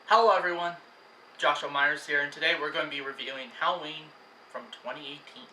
Hello everyone, Joshua Myers here, and today we're going to be reviewing Halloween from 2018.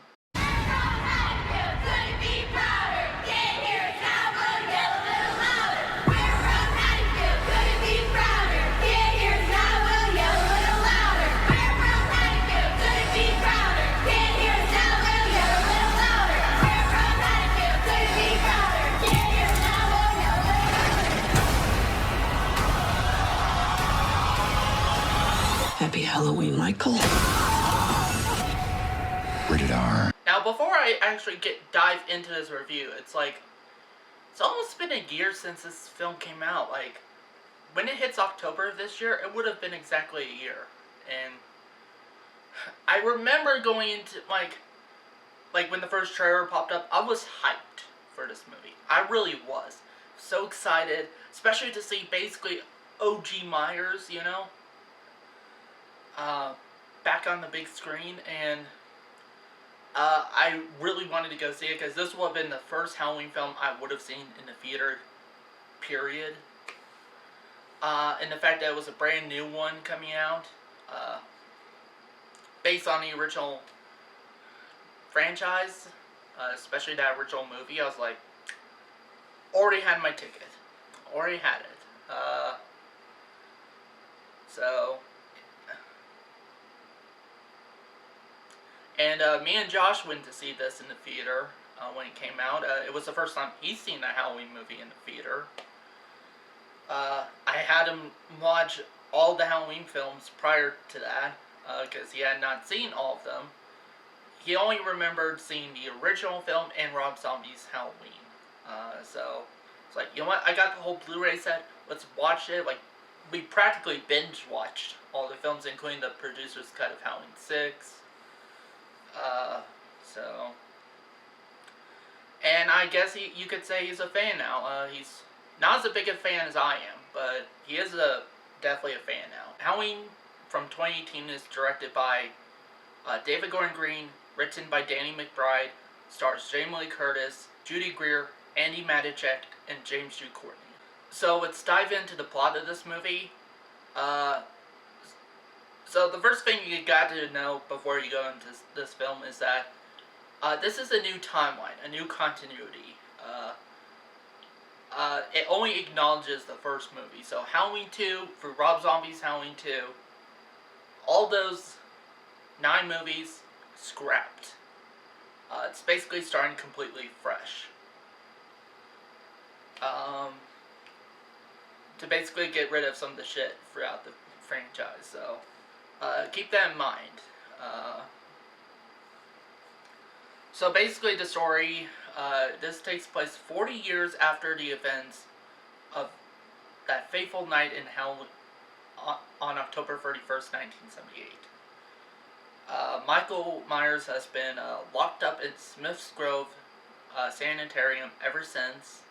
Happy Halloween, Michael. Rated R. Now, before I actually dive into this review, it's almost been a year since this film came out. When it hits October of this year, it would have been exactly a year. And I remember going into, when the first trailer popped up, I was hyped for this movie. I really was. So excited, especially to see basically OG Myers, back on the big screen, and I really wanted to go see it because this would have been the first Halloween film I would have seen in the theater, period. And the fact that it was a brand new one coming out, based on the original franchise, especially that original movie, I was like, already had my ticket. Already had it. And me and Josh went to see this in the theater when it came out. It was the first time he's seen a Halloween movie in the theater. I had him watch all the Halloween films prior to that, because he had not seen all of them. He only remembered seeing the original film and Rob Zombie's Halloween. So it's like, you know what, I got the whole Blu-ray set, let's watch it. We practically binge-watched all the films, including the producer's cut of Halloween 6. And I guess you could say he's a fan now. He's not as big a fan as I am, but he is definitely a fan now. Halloween from 2018 is directed by David Gordon Green, written by Danny McBride, stars Jamie Lee Curtis, Judy Greer, Andy Matichak, and James Jude Courtney. So let's dive into the plot of this movie. So the first thing you got to know before you go into this film is that this is a new timeline, a new continuity. It only acknowledges the first movie. So Halloween 2, for Rob Zombie's Halloween 2, all those 9 movies scrapped. It's basically starting completely fresh. To basically get rid of some of the shit throughout the franchise. So keep that in mind. So basically the story, this takes place 40 years after the events of that fateful night in Halloween on October 31st, 1978. Michael Myers has been locked up in Smith's Grove Sanitarium ever since.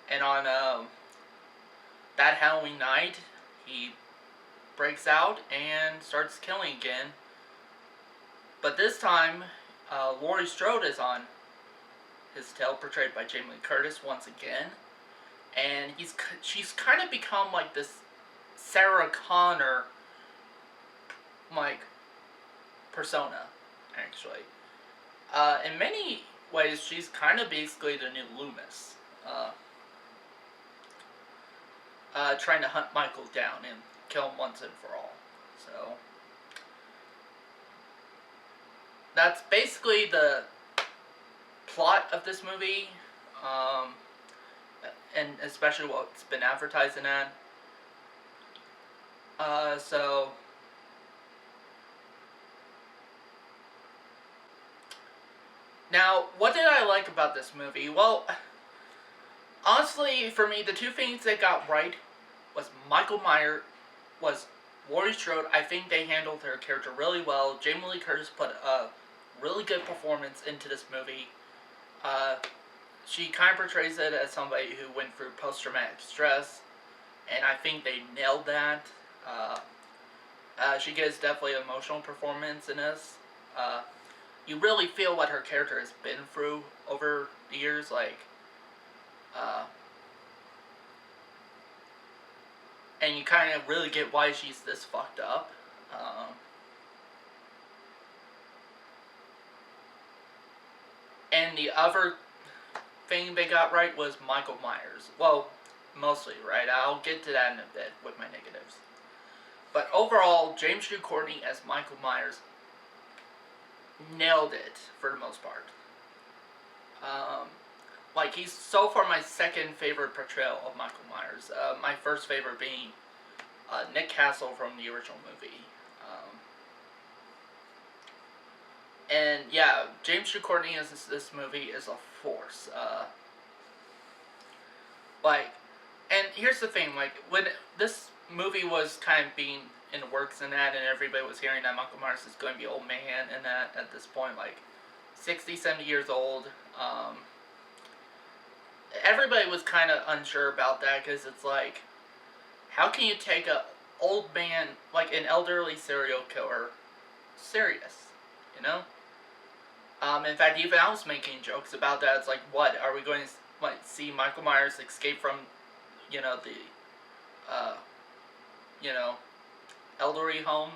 And on that Halloween night, he breaks out and starts killing again. But this time, Laurie Strode is on his tail, portrayed by Jamie Lee Curtis once again. And she's kind of become like this Sarah Connor persona, actually. In many ways, she's kind of basically the new Loomis. Trying to hunt Michael down and kill him once and for all. So that's basically the plot of this movie, and especially what's been advertising at. Now, what did I like about this movie? Well, honestly, for me, the two things they got right was Michael Myers, was Laurie Strode. I think they handled her character really well. Jamie Lee Curtis put a really good performance into this movie. She kind of portrays it as somebody who went through post-traumatic stress, and I think they nailed that. She gives definitely an emotional performance in this. You really feel what her character has been through over the years. Uh, and you kind of really get why she's this fucked up. And the other thing they got right was Michael Myers. Well, mostly right. I'll get to that in a bit with my negatives. But overall, James Jude Courtney as Michael Myers nailed it for the most part. Like, he's so far my second favorite portrayal of Michael Myers. My first favorite being Nick Castle from the original movie. And yeah, James Jude Courtney in this movie is a force. And here's the thing, like, when this movie was kind of being in the works and that, and everybody was hearing that Michael Myers is going to be old man and that at this point, like, 60, 70 years old, everybody was kind of unsure about that, because it's like, how can you take a old man, like an elderly serial killer, serious, you know? In fact, even I was making jokes about that. It's like, what, are we going to see Michael Myers escape from, the, elderly home,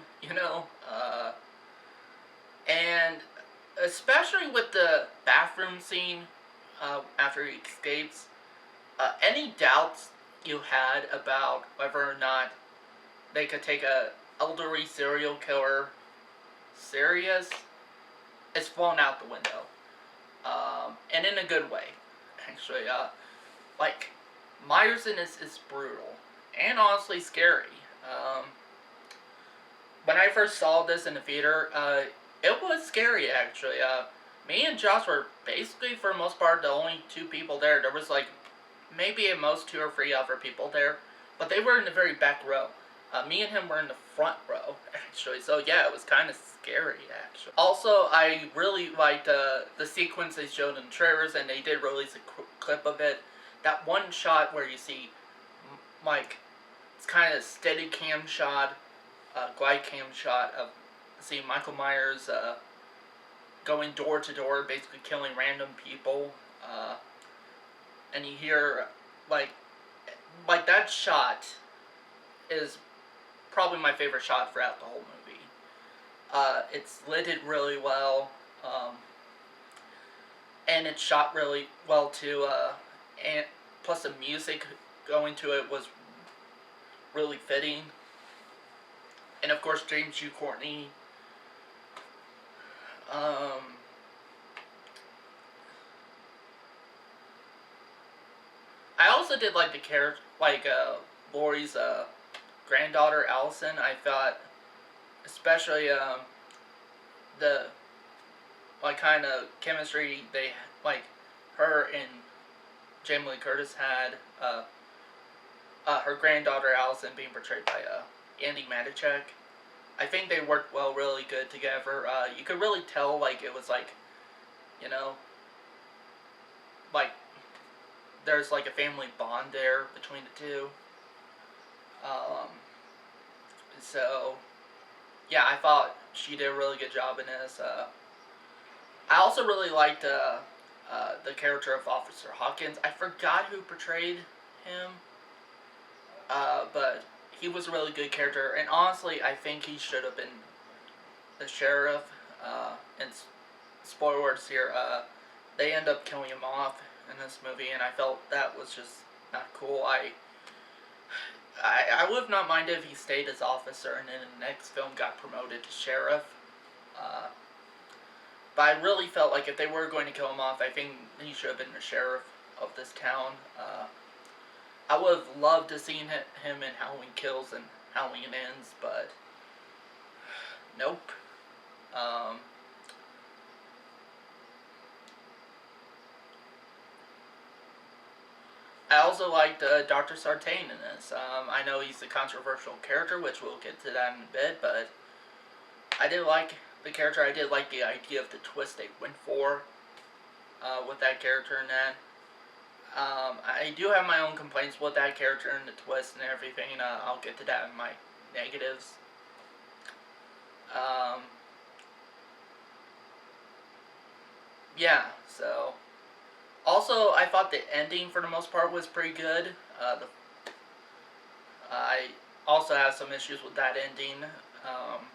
and especially with the bathroom scene, after he escapes, any doubts you had about whether or not they could take a elderly serial killer serious, it's flown out the window. And in a good way, actually. Like, Myers in this is brutal, and honestly scary. When I first saw this in the theater, it was scary, actually. Me and Josh were basically, for the most part, the only two people there. There was, like, maybe at most 2 or 3 other people there, but they were in the very back row. Me and him were in the front row, actually, so yeah, it was kind of scary, actually. Also, I really liked the sequence they showed in the trailers, and they did release a clip of it. That one shot where you see, like, it's kind of steady cam shot, glide cam shot of seeing Michael Myers going door to door, basically killing random people, and you hear, like that shot is probably my favorite shot throughout the whole movie. It's lit really well, and it's shot really well too, and plus the music going to it was really fitting. And of course, James Jude Courtney. I also did like the character, like Laurie's granddaughter Alison. I thought, especially the kind of chemistry they, like, her and Jamie Lee Curtis had. Her granddaughter Alison being portrayed by Andy Matichak. I think they worked really good together. You could really tell, like, it was like, like, there's like a family bond there between the two. So, yeah, I thought she did a really good job in this. I also really liked the character of Officer Hawkins. I forgot who portrayed him, but he was a really good character, and honestly, I think he should have been the sheriff. And spoilers here, they end up killing him off in this movie, and I felt that was just not cool. I would have not minded if he stayed as officer and then in the next film got promoted to sheriff. But I really felt like if they were going to kill him off, I think he should have been the sheriff of this town. I would have loved to see him in Halloween Kills and Halloween Ends, but nope. I also liked Dr. Sartain in this. I know he's a controversial character, which we'll get to that in a bit, but I did like the character. I did like the idea of the twist they went for with that character and that. I do have my own complaints with that character and the twist and everything. I'll get to that in my negatives. Yeah, so Also, I thought the ending for the most part was pretty good. I also have some issues with that ending. Um,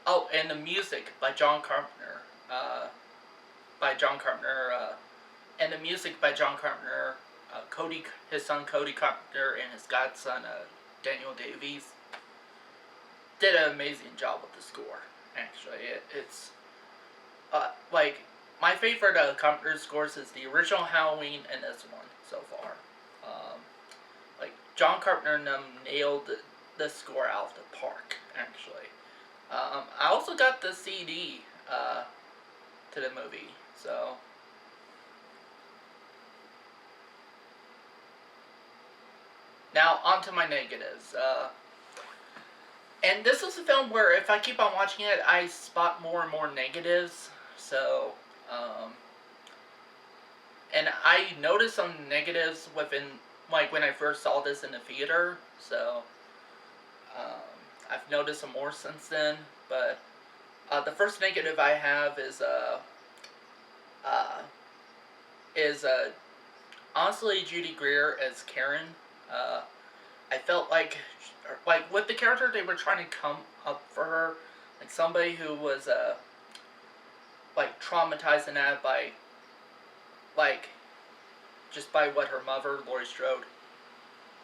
oh, and the music by John Carpenter. And the music by John Carpenter, his son Cody Carpenter, and his godson Daniel Davies did an amazing job with the score. Actually, it's like my favorite Carpenter scores is the original Halloween and this one so far. Um, like John Carpenter and them nailed the score out of the park. Actually, I also got the CD to the movie, so. Now, on to my negatives. And this is a film where if I keep on watching it, I spot more and more negatives. So, and I noticed some negatives within, like, when I first saw this in the theater. So, I've noticed some more since then. But, the first negative I have is, honestly, Judy Greer as Karen. I felt like with the character they were trying to come up for her, like somebody who was like traumatized and that by like just by what her mother, Laurie Strode,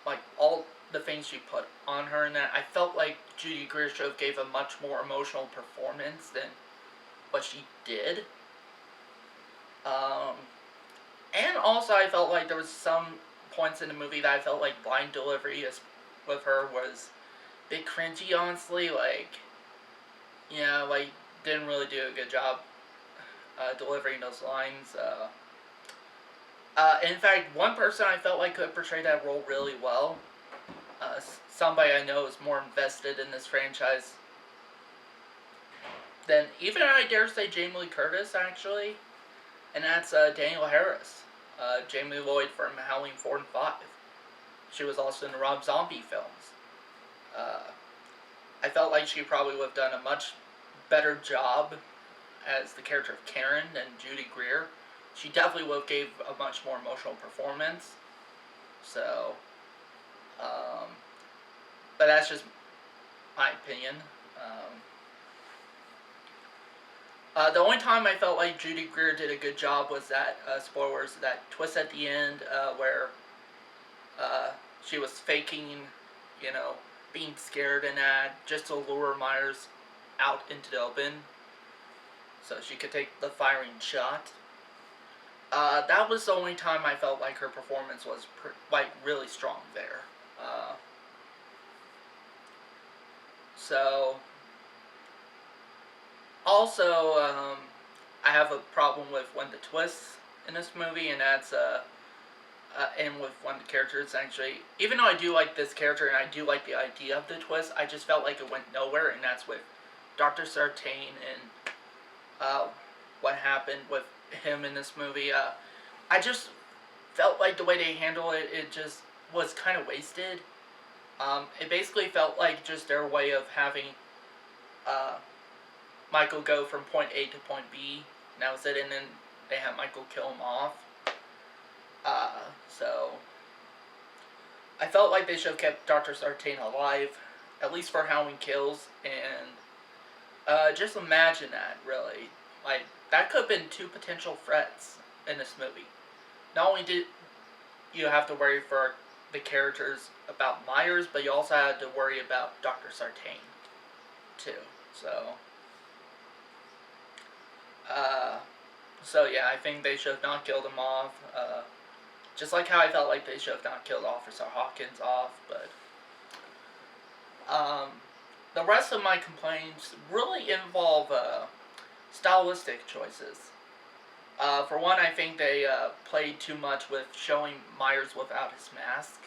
like all the things she put on her, and that I felt like Judy Greer should have gave a much more emotional performance than what she did. And also I felt like there was some points in the movie that I felt like line delivery with her was a bit cringy, honestly. Like, yeah, like, didn't really do a good job delivering those lines. In fact, one person I felt like could portray that role really well, somebody I know is more invested in this franchise than even I dare say Jamie Lee Curtis, actually, and that's Danielle Harris. Jamie Lloyd from Halloween 4 and 5. She was also in the Rob Zombie films. I felt like she probably would have done a much better job as the character of Karen than Judy Greer. She definitely would have gave a much more emotional performance. So, but that's just my opinion. The only time I felt like Judy Greer did a good job was that, spoilers, that twist at the end where she was faking, being scared and that just to lure Myers out into the open so she could take the firing shot. That was the only time I felt like her performance was really strong there. So, also, I have a problem with one of the twists in this movie, and that's and with one of the characters actually. Even though I do like this character and I do like the idea of the twist, I just felt like it went nowhere, and that's with Dr. Sartain and what happened with him in this movie. I just felt like the way they handled it, it just was kind of wasted. It basically felt like just their way of having Michael go from point A to point B, and that was it, and then they had Michael kill him off. So I felt like they should have kept Dr. Sartain alive, at least for Halloween Kills, and just imagine that, really. Like, that could have been two potential threats in this movie. Not only did you have to worry for the characters about Myers, but you also had to worry about Dr. Sartain, too. So yeah, I think they should have not killed him off. Just like how I felt like they should have not killed Officer Hawkins off, but the rest of my complaints really involve stylistic choices. For one, I think they played too much with showing Myers without his mask.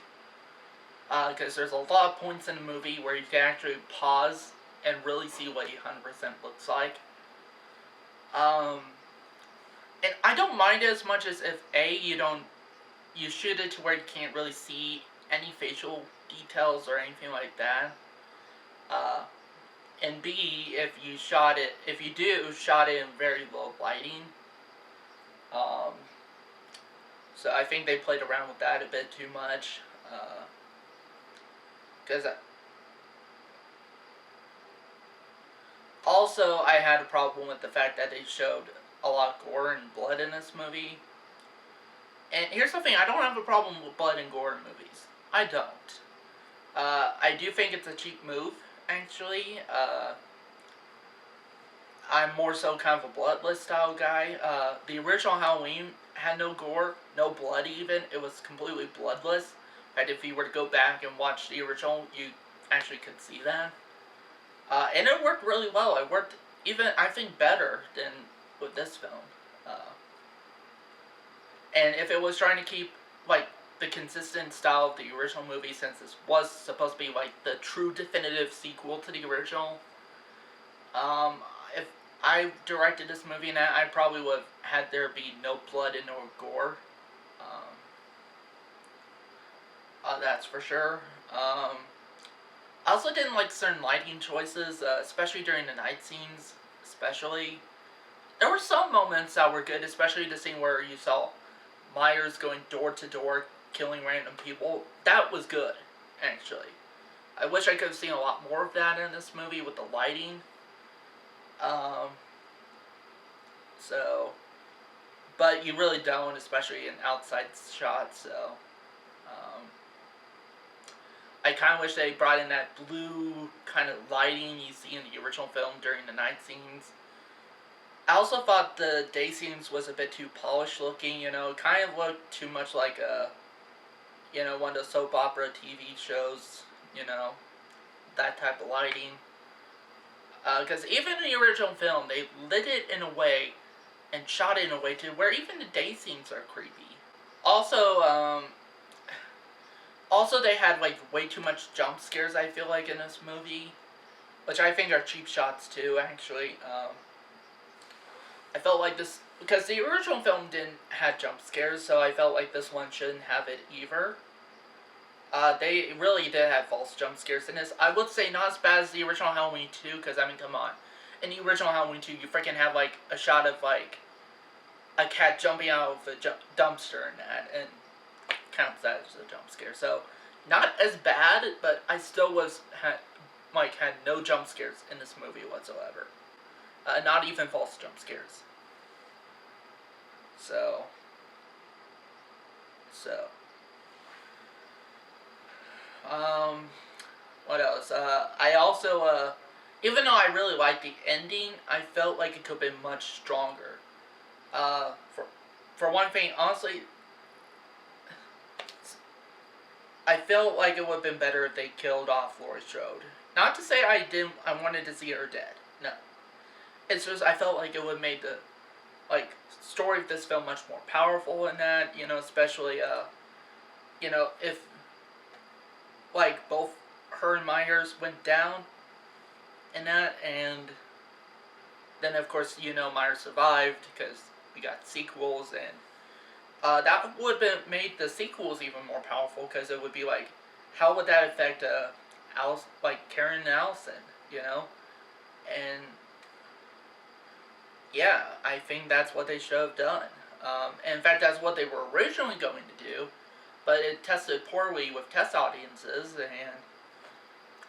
Because there's a lot of points in the movie where you can actually pause and really see what he 100% looks like. And I don't mind it as much as if you shoot it to where you can't really see any facial details or anything like that. And B, if you shot it in very low lighting, Um, so I think they played around with that a bit too much. Because also I had a problem with the fact that they showed a lot of gore and blood in this movie. And here's the thing, I don't have a problem with blood and gore in movies. I don't. I do think it's a cheap move, actually. I'm more so kind of a bloodless style guy. The original Halloween had no gore, no blood even. It was completely bloodless. In fact, if you were to go back and watch the original, you actually could see that. And it worked really well. It worked even, I think, better than with this film. And if it was trying to keep, like, the consistent style of the original movie, since this was supposed to be, like, the true definitive sequel to the original, if I directed this movie and I probably would have had there be no blood and no gore. That's for sure. I also didn't like certain lighting choices, especially during the night scenes, especially. There were some moments that were good, especially the scene where you saw Myers going door to door, killing random people. That was good, actually. I wish I could have seen a lot more of that in this movie with the lighting. But you really don't, especially in outside shots, so. I kind of wish they brought in that blue kind of lighting you see in the original film during the night scenes. I also thought the day scenes was a bit too polished looking, you know. It kind of looked too much like one of those soap opera TV shows, you know. That type of lighting. Because even in the original film, they lit it in a way and shot it in a way to where even the day scenes are creepy. Also they had like way too much jump scares, I feel like, in this movie, which I think are cheap shots too, actually. I felt like this, because the original film didn't have jump scares, so I felt like this one shouldn't have it either. They really did have false jump scares in this. I would say not as bad as the original Halloween 2, because, I mean, come on. In the original Halloween 2, you freaking have, like, a shot of, like, a cat jumping out of a dumpster and that, and counts that as a jump scare. So, not as bad, but I still had no jump scares in this movie whatsoever. Not even false jump scares. So. What else? I also, even though I really liked the ending, I felt like it could have been much stronger. For one thing, honestly, I felt like it would have been better if they killed off Laurie Strode. Not to say I wanted to see her dead. No. It's just, I felt like it would have made the, like, story of this film much more powerful in that, you know, especially, if, like, both her and Myers went down in that, and then, of course, Myers survived, because we got sequels, and, that would have made the sequels even more powerful, because it would be like, how would that affect, Karen and Alison, you know? And yeah, I think that's what they should have done. And in fact, that's what they were originally going to do, but it tested poorly with test audiences, and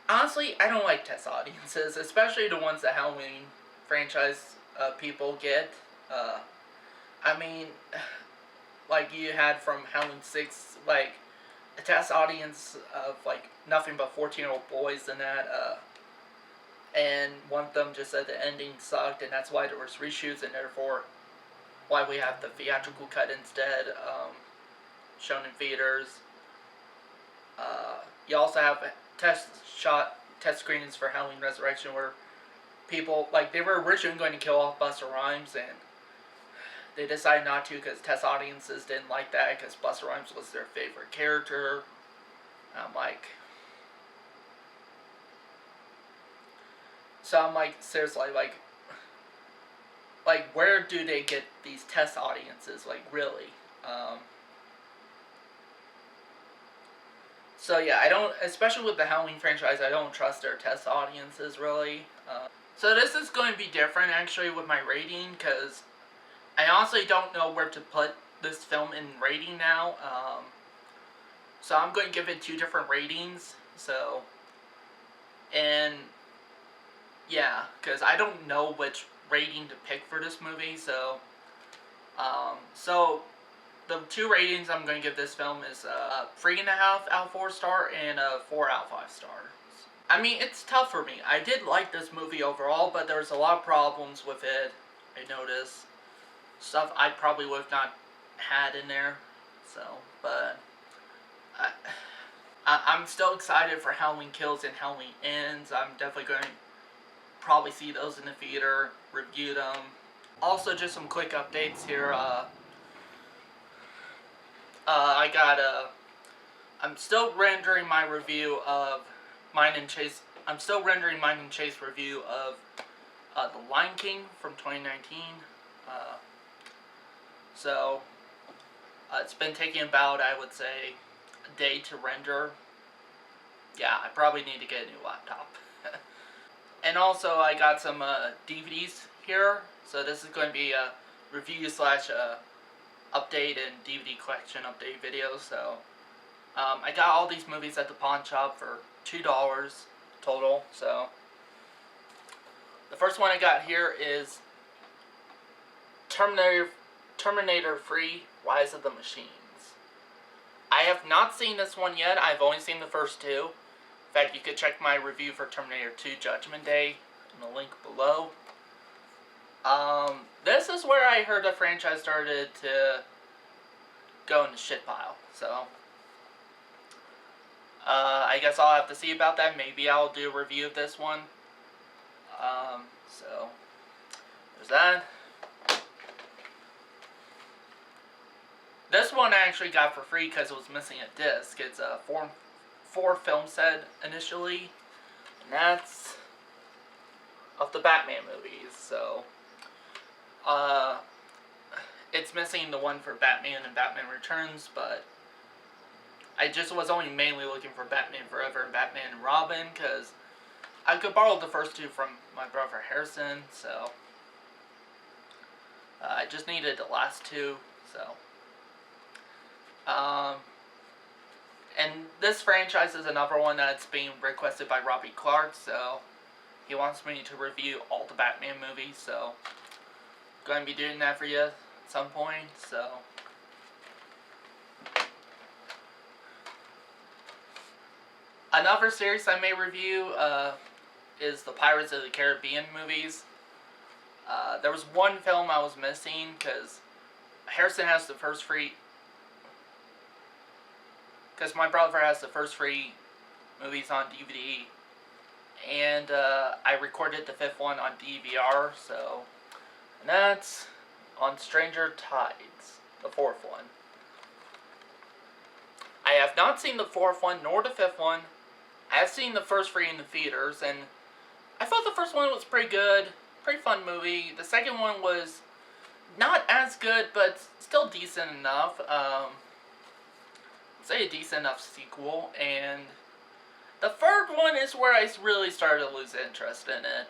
honestly, I don't like test audiences, especially the ones that Halloween franchise people get. I mean, like you had from Halloween 6, like, a test audience of, like, nothing but 14-year-old boys and that, and one of them just said the ending sucked, and that's why there was reshoots, and therefore why we have the theatrical cut instead, shown in theaters. You also have test screenings for Halloween Resurrection where people, like, they were originally going to kill off Busta Rhymes, and they decided not to because test audiences didn't like that because Busta Rhymes was their favorite character. I'm like, seriously, where do they get these test audiences? Like, really? So yeah, I don't, especially with the Halloween franchise, I don't trust their test audiences, really. So this is going to be different, actually, with my rating, because I honestly don't know where to put this film in rating now. So I'm going to give it 2 different ratings. So, and yeah, because I don't know which rating to pick for this movie. So the 2 ratings I'm going to give this film is 3.5 out of 4 star and 4 out of 5 stars. I mean, it's tough for me. I did like this movie overall, but there's a lot of problems with it. I noticed stuff I probably would have not had in there. So, but I'm still excited for Halloween Kills and Halloween Ends. I'm definitely going to probably see those in the theater, review them. Also, just some quick updates here. I'm still rendering my review of Mine and Chase. I'm still rendering Mine and Chase review of The Lion King from 2019. So it's been taking about, I would say, a day to render. Yeah, I probably need to get a new laptop. And also, I got some DVDs here. So this is going to be a review slash update and DVD collection update video. So I got all these movies at the pawn shop for $2 total. So the first one I got here is Terminator 3: Rise of the Machines. I have not seen this one yet. I've only seen the first 2. In fact, you could check my review for Terminator 2 Judgment Day in the link below. This is where I heard the franchise started to go in the shit pile. So I guess I'll have to see about that. Maybe I'll do a review of this one. So there's that. This one I actually got for free because it was missing a disc. It's a 4 film set initially, and that's of the Batman movies. So it's missing the one for Batman and Batman Returns, but I just was only mainly looking for Batman Forever and Batman and Robin because I could borrow the first 2 from my brother Harrison. So I just needed the last 2. So. And this franchise is another one that's being requested by Robbie Clark, so he wants me to review all the Batman movies, so I'm going to be doing that for you at some point, so. Another series I may review is the Pirates of the Caribbean movies. There was one film I was missing, because Harrison has the first 3... Because my brother has the first 3 movies on DVD, and I recorded the 5th one on DVR, so, and that's on Stranger Tides, the 4th one. I have not seen the 4th one, nor the 5th one. I have seen the first 3 in the theaters, and I thought the first one was pretty good, pretty fun movie. The second one was not as good, but still decent enough. Say a decent enough sequel, and the 3rd one is where I really started to lose interest in it,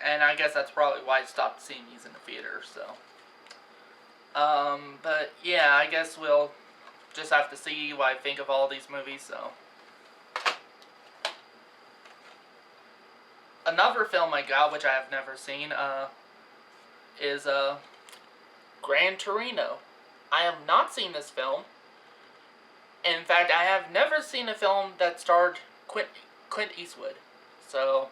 and I guess that's probably why I stopped seeing these in the theater, so, but yeah, I guess we'll just have to see what I think of all these movies, so. Another film I got, which I have never seen, is, Gran Torino. I have not seen this film. In fact, I have never seen a film that starred Clint Eastwood. So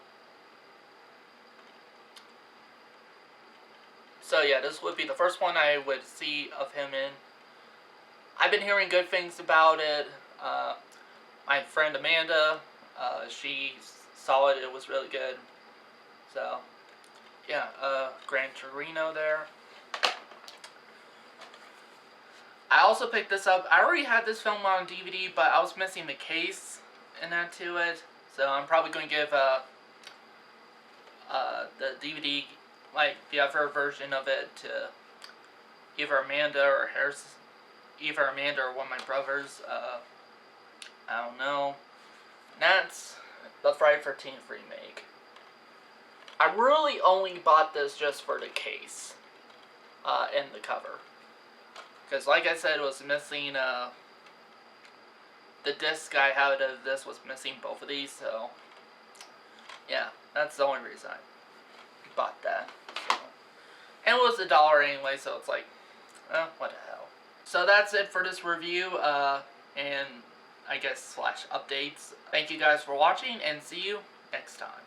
yeah, this would be the first one I would see of him in. I've been hearing good things about it. My friend Amanda, she saw it. It was really good. So yeah, Gran Torino there. I also picked this up. I already had this film on DVD, but I was missing the case and that to it. So I'm probably going to give the DVD, like the other version of it, to either Amanda or Harrison, either Amanda or one of my brothers. I don't know. And that's the Friday the 13th remake. I really only bought this just for the case. in the cover. Because like I said, it was missing, the disc I had of this was missing both of these, so yeah, that's the only reason I bought that. So. And it was $1 anyway, so it's like, what the hell. So that's it for this review, and I guess / updates. Thank you guys for watching, and see you next time.